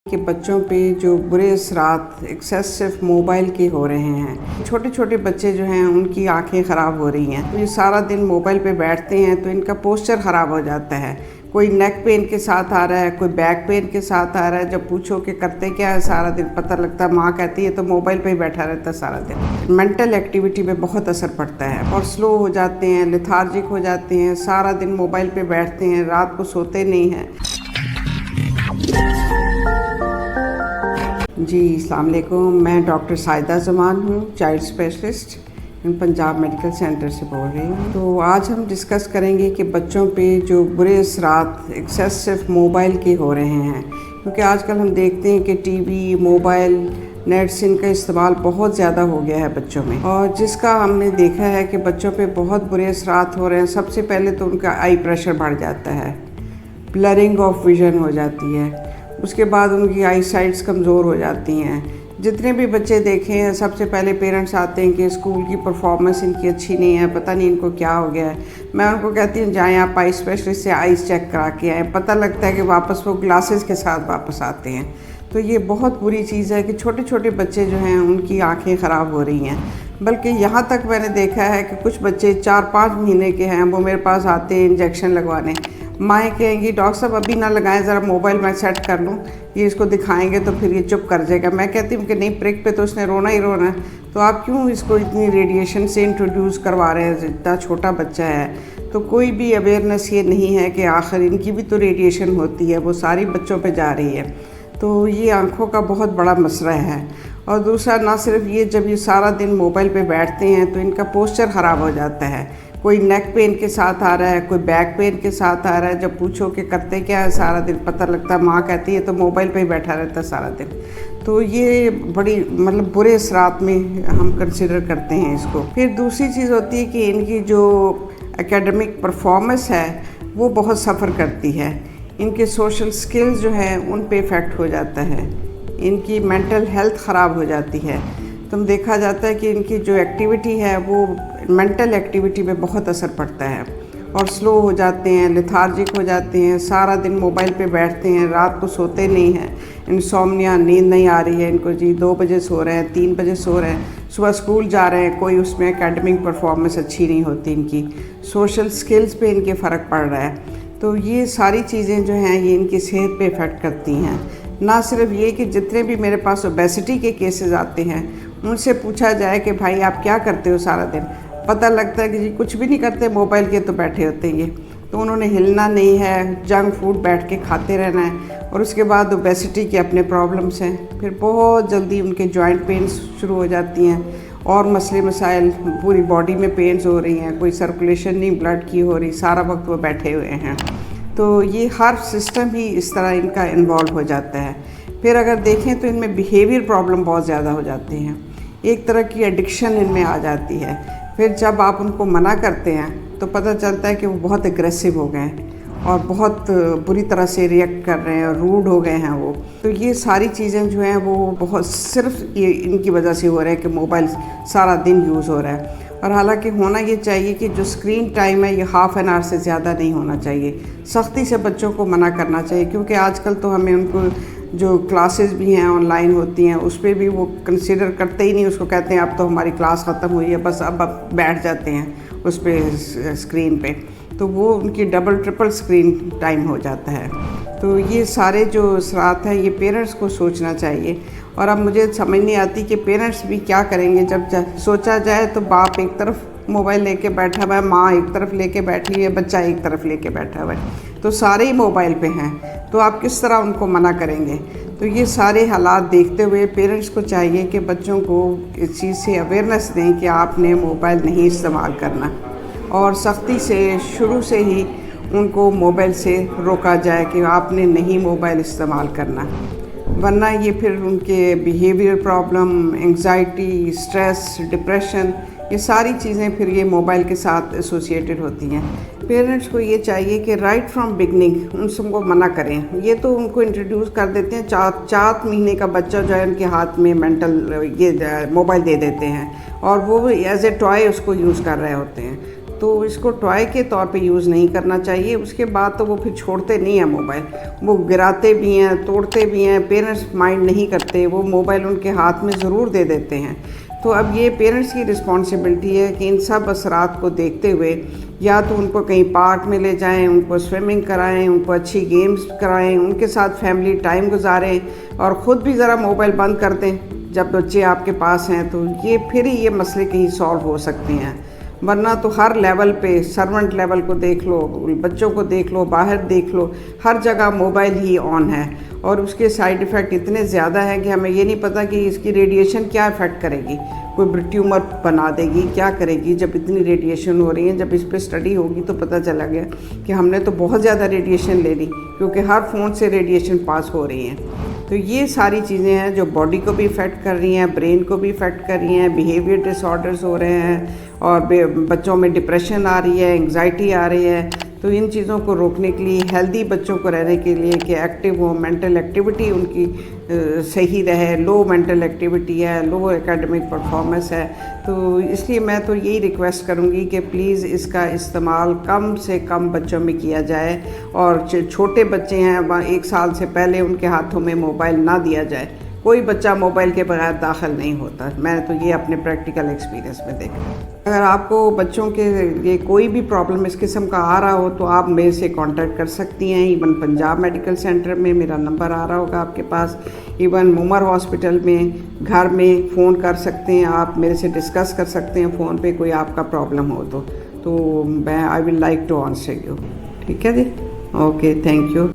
کہ بچوں پہ جو برے اثرات ایکسیسو موبائل کے ہو رہے ہیں. چھوٹے چھوٹے بچے جو ہیں ان کی آنکھیں خراب ہو رہی ہیں. یہ سارا دن موبائل پہ بیٹھتے ہیں تو ان کا پوسچر خراب ہو جاتا ہے. کوئی نیک پین کے ساتھ آ رہا ہے, کوئی بیک پین کے ساتھ آ رہا ہے. جب پوچھو کہ کرتے کیا ہے سارا دن, پتہ لگتا ہے ماں کہتی ہے تو موبائل پہ ہی بیٹھا رہتا ہے سارا دن. مینٹل ایکٹیویٹی پہ بہت اثر پڑتا ہے اور سلو ہو جاتے ہیں, لیتھارجک ہو جاتے ہیں, سارا دن موبائل پہ بیٹھتے ہیں, رات کو سوتے نہیں ہیں. جی السلام علیکم, میں ڈاکٹر سائدہ زمان ہوں, child specialist Punjab medical centre سے بول رہی ہوں. تو آج ہم ڈسکس کریں گے کہ بچوں پہ جو برے اثرات ایکسیسو موبائل کے ہو رہے ہیں, کیونکہ آج کل ہم دیکھتے ہیں کہ ٹی وی, موبائل, نیٹس ان کا استعمال بہت زیادہ ہو گیا ہے بچوں میں, اور جس کا ہم نے دیکھا ہے کہ بچوں پہ بہت برے اثرات ہو رہے ہیں. سب سے پہلے تو ان کا آئی پریشر بڑھ جاتا ہے, بلرنگ آف ویژن ہو جاتی ہے. اس کے بعد ان کی آئی سائٹس کمزور ہو جاتی ہیں. جتنے بھی بچے دیکھے ہیں سب سے پہلے پیرنٹس آتے ہیں کہ اسکول کی پرفارمنس ان کی اچھی نہیں ہے, پتہ نہیں ان کو کیا ہو گیا ہے. میں ان کو کہتی ہوں جائیں آپ آئی اسپیشلسٹ سے آئیز چیک کرا کے آئیں. پتہ لگتا ہے کہ واپس وہ گلاسز کے ساتھ واپس آتے ہیں. تو یہ بہت بری چیز ہے کہ چھوٹے چھوٹے بچے جو ہیں ان کی آنکھیں خراب ہو رہی ہیں. بلکہ یہاں تک میں نے دیکھا ہے کہ کچھ بچے 4-5 مہینے کے ہیں, وہ میرے پاس آتے ہیں انجیکشن لگوانے. مائیں کہیں گی ڈاکٹر صاحب ابھی نہ لگائیں, ذرا موبائل میں سیٹ کر لوں, یہ اس کو دکھائیں گے تو پھر یہ چپ کر جائے گا. میں کہتی ہوں کہ نہیں, پرک پہ تو اس نے رونا ہی رونا ہے, تو آپ کیوں اس کو اتنی ریڈیشن سے انٹروڈیوس کروا رہے ہیں, اتنا چھوٹا بچہ ہے. تو کوئی بھی اویئرنیس یہ نہیں ہے کہ آخر ان کی بھی تو ریڈیشن ہوتی ہے, وہ ساری بچوں پہ جا رہی ہے. تو یہ آنکھوں کا بہت بڑا مسئلہ ہے. اور دوسرا نہ صرف یہ, جب یہ سارا دن موبائل پہ بیٹھتے ہیں تو ان کا پوسچر خراب ہو جاتا ہے. کوئی نیک پین کے ساتھ آ رہا ہے, کوئی بیک پین کے ساتھ آ رہا ہے. جب پوچھو کہ کرتے کیا ہے سارا دن, پتہ لگتا ہے ماں کہتی ہے تو موبائل پہ ہی بیٹھا رہتا ہے سارا دن. تو یہ بڑی برے اثرات میں ہم کنسیڈر کرتے ہیں اس کو. پھر دوسری چیز ہوتی ہے کہ ان کی جو اکیڈمک پرفارمنس ہے وہ بہت سفر کرتی ہے. ان کے سوشل سکلز جو ہیں ان پہ افیکٹ ہو جاتا ہے, ان کی مینٹل ہیلتھ خراب ہو جاتی ہے. تم دیکھا جاتا ہے کہ ان کی جو ایکٹیویٹی ہے وہ مینٹل ایکٹیویٹی پہ بہت اثر پڑتا ہے, اور سلو ہو جاتے ہیں, لیتھارجک ہو جاتے ہیں, سارا دن موبائل پہ بیٹھتے ہیں, رات کو سوتے نہیں ہیں. انسومنیا, نیند نہیں آ رہی ہے ان کو, جی 2 بجے سو رہے ہیں, 3 بجے سو رہے ہیں. صبح اسکول جا رہے ہیں, کوئی اس میں اکیڈمک پرفارمنس اچھی نہیں ہوتی ان کی. سوشل سکلز پہ ان کے فرق پڑ رہا ہے. تو یہ ساری چیزیں جو ہیں یہ ان کی صحت پہ افیکٹ کرتی ہیں. نہ صرف یہ کہ جتنے بھی میرے پاس اوبیسٹی کے کیسز آتے ہیں ان سے پوچھا جائے کہ بھائی آپ کیا کرتے ہو سارا دن, پتہ لگتا ہے کہ جی کچھ بھی نہیں کرتے, موبائل کے تو بیٹھے ہوتے ہیں. تو انہوں نے ہلنا نہیں ہے, جنک فوڈ بیٹھ کے کھاتے رہنا ہے. اور اس کے بعد اوبیسٹی کے اپنے پرابلمس ہیں. پھر بہت جلدی ان کے جوائنٹ پینس شروع ہو جاتی ہیں, اور مسئلے مسائل, پوری باڈی میں پینز ہو رہی ہیں, کوئی سرکولیشن نہیں بلڈ کی ہو رہی, سارا وقت وہ بیٹھے ہوئے ہیں. تو یہ ہر سسٹم ہی اس طرح ان کا انوالو ہو جاتا ہے. پھر اگر دیکھیں تو ان میں بیہیویئر پرابلم بہت زیادہ ہو جاتے ہیں, ایک طرح کی ایڈکشن ان میں آ جاتی ہے. پھر جب آپ ان کو منع کرتے ہیں تو پتہ چلتا ہے کہ وہ بہت اگریسو ہو گئے ہیں اور بہت بری طرح سے ریئیکٹ کر رہے ہیں اور روڈ ہو گئے ہیں وہ. تو یہ ساری چیزیں جو ہیں وہ بہت صرف یہ ان کی وجہ سے ہو رہا ہے کہ موبائل سارا دن یوز ہو رہا ہے. اور حالانکہ ہونا یہ چاہیے کہ جو اسکرین ٹائم ہے یہ ½ این آور سے زیادہ نہیں ہونا چاہیے. سختی سے بچوں کو منع کرنا چاہیے, کیونکہ آج کل تو ہمیں ان کو جو کلاسز بھی ہیں آن لائن ہوتی ہیں اس پہ بھی وہ کنسیڈر کرتے ہی نہیں. اس کو کہتے ہیں اب تو ہماری کلاس ختم ہوئی ہے, بس اب بیٹھ جاتے ہیں اس پہ اسکرین پہ. تو وہ ان کی ڈبل ٹرپل اسکرین ٹائم ہو جاتا ہے. تو یہ سارے جو اثرات ہیں یہ پیرنٹس کو سوچنا چاہیے. اور اب مجھے سمجھ نہیں آتی کہ پیرنٹس بھی کیا کریں گے. جب سوچا جائے تو باپ ایک طرف موبائل لے کے بیٹھا ہوا ہے, ماں ایک طرف لے کے بیٹھی ہے, بچہ ایک طرف لے کے بیٹھا ہوا ہے, تو سارے ہی موبائل پہ ہیں. تو آپ کس طرح ان کو منع کریں گے؟ تو یہ سارے حالات دیکھتے ہوئے پیرنٹس کو چاہیے کہ بچوں کو اس چیز سے اویئرنیس دیں کہ آپ نے موبائل نہیں استعمال کرنا, اور سختی سے شروع سے ہی ان کو موبائل سے روکا جائے کہ آپ نے نہیں موبائل استعمال کرنا. ورنہ یہ پھر ان کے behaviour problem, anxiety, stress, depression, یہ ساری چیزیں پھر یہ موبائل کے ساتھ ایسوسیٹڈ ہوتی ہیں. پیرنٹس کو یہ چاہیے کہ رائٹ فرام بگننگ ان سب کو منع کریں. یہ تو ان کو انٹروڈیوس کر دیتے ہیں, 4 مہینے کا بچہ جو ہے ان کے ہاتھ میں یہ موبائل دے دیتے ہیں, اور وہ ایز اے ٹوائے اس کو یوز کر رہے ہوتے ہیں. تو اس کو ٹوائے کے طور پہ یوز نہیں کرنا چاہیے. اس کے بعد تو وہ پھر چھوڑتے نہیں ہیں موبائل, وہ گراتے بھی ہیں, توڑتے بھی ہیں. پیرنٹس مائنڈ نہیں کرتے, وہ موبائل ان کے ہاتھ میں ضرور دے دیتے ہیں. تو اب یہ پیرنٹس کی رسپانسبلٹی ہے کہ ان سب اثرات کو دیکھتے ہوئے یا تو ان کو کہیں پارک میں لے جائیں, ان کو سوئمنگ کرائیں, ان کو اچھی گیمز کرائیں, ان کے ساتھ فیملی ٹائم گزاریں, اور خود بھی ذرا موبائل بند کر دیں جب بچے آپ کے پاس ہیں. تو یہ پھر ہی یہ مسئلے کہیں سالو ہو سکتے ہیں. ورنہ تو ہر لیول پہ, سرونٹ لیول کو دیکھ لو, بچوں کو دیکھ لو, باہر دیکھ لو, ہر جگہ موبائل ہی آن ہے. اور اس کے سائیڈ ایفیکٹ اتنے زیادہ ہیں کہ ہمیں یہ نہیں پتہ کہ اس کی ریڈیشن کیا افیکٹ کرے گی. کوئی ٹیومر بنا دے گی, کیا کرے گی. جب اتنی ریڈیشن ہو رہی ہیں, جب اس پہ اسٹڈی ہوگی تو پتہ چلا گیا کہ ہم نے تو بہت زیادہ ریڈیشن لے لی, کیونکہ ہر فون سے ریڈیشن پاس ہو رہی ہیں. تو یہ ساری چیزیں ہیں جو باڈی کو بھی افیکٹ کر رہی ہیں, برین کو بھی افیکٹ کر رہی ہیں, بیہیویئر ڈس آرڈرز ہو رہے ہیں, اور بچوں میں ڈپریشن آ رہی ہے, انگزائٹی آ رہی ہے. تو ان چیزوں کو روکنے کے لیے, ہیلدی بچوں کو رہنے کے لیے کہ ایکٹیو ہوں, مینٹل ایکٹیویٹی ان کی صحیح رہے, لو مینٹل ایکٹیویٹی ہے, لو اکیڈمک پرفارمنس ہے, تو اس لیے میں تو یہی ریکویسٹ کروں گی کہ پلیز اس کا استعمال کم سے کم بچوں میں کیا جائے, اور چھوٹے بچے ہیں 1 سال سے پہلے ان کے ہاتھوں میں موبائل نہ دیا جائے. کوئی بچہ موبائل کے بغیر داخل نہیں ہوتا. میں نے تو یہ اپنے پریکٹیکل ایکسپیرینس میں دیکھا. اگر آپ کو بچوں کے لیے کوئی بھی پرابلم اس قسم کا آ رہا ہو تو آپ میرے سے کانٹیکٹ کر سکتی ہیں. ایون پنجاب میڈیکل سینٹر میں میرا نمبر آ رہا ہوگا آپ کے پاس, ایون مومر ہاسپٹل میں, گھر میں فون کر سکتے ہیں آپ, میرے سے ڈسکس کر سکتے ہیں فون پہ کوئی آپ کا پرابلم ہو تو میں I will like to answer you. ٹھیک ہے جی, اوکے, تھینک یو.